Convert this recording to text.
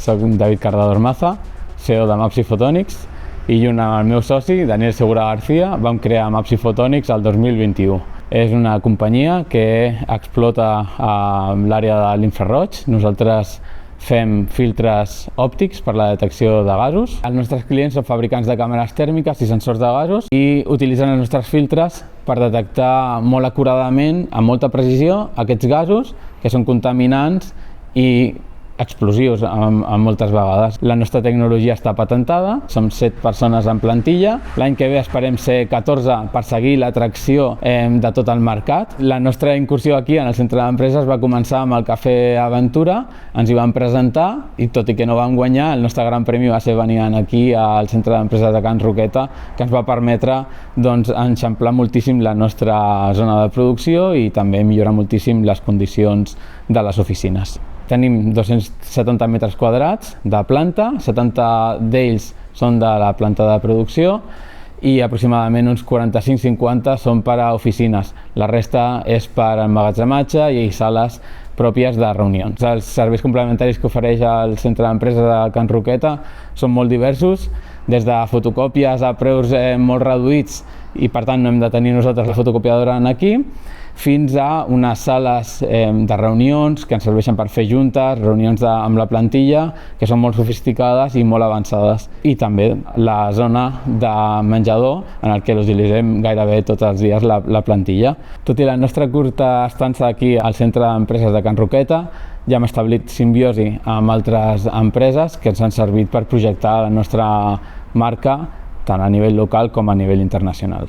Soc David Cardador Maza, CEO de Maps i Photonics, i junt amb el meu soci, Daniel Segura García, vam crear Maps i Photonics el 2021. És una companyia que explota a l'àrea de l'infraroig. Nosaltres fem filtres òptics per la detecció de gasos. Els nostres clients són fabricants de càmeres tèrmiques i sensors de gasos i utilitzen els nostres filtres per detectar molt acuradament, amb molta precisió, aquests gasos que són contaminants i explosius moltes vegades. La nostra tecnologia està patentada, som 7 persones en plantilla. L'any que ve esperem ser 14 per seguir l'atracció de tot el mercat. La nostra incursió aquí en el centre d'empreses va començar amb el Cafè Aventura, ens hi vam presentar i tot i que no vam guanyar, el nostre gran premi va ser venir aquí al centre d'empreses de Can Roqueta, que ens va permetre enxamplar moltíssim la nostra zona de producció i també millorar moltíssim les condicions de les oficines. Tenim 270 metres quadrats de planta, 70 d'ells són de la planta de producció i aproximadament uns 45-50 són per a oficines. La resta és per a emmagatzematge i sales pròpies de reunions. Els serveis complementaris que ofereix el centre d'empreses de Can Roqueta són molt diversos, des de fotocòpies a preus molt reduïts i per tant no hem de tenir nosaltres la fotocopiadora aquí, fins a unes sales de reunions que ens serveixen per fer juntes, reunions amb la plantilla, que són molt sofisticades i molt avançades. I també la zona de menjador, en el que l'utilitzem gairebé tots els dies la plantilla. Tot i la nostra curta estança aquí al centre d'empreses de Can Roqueta, ja hem establit simbiosi amb altres empreses que ens han servit per projectar la nostra marca tant a nivell local com a nivell internacional.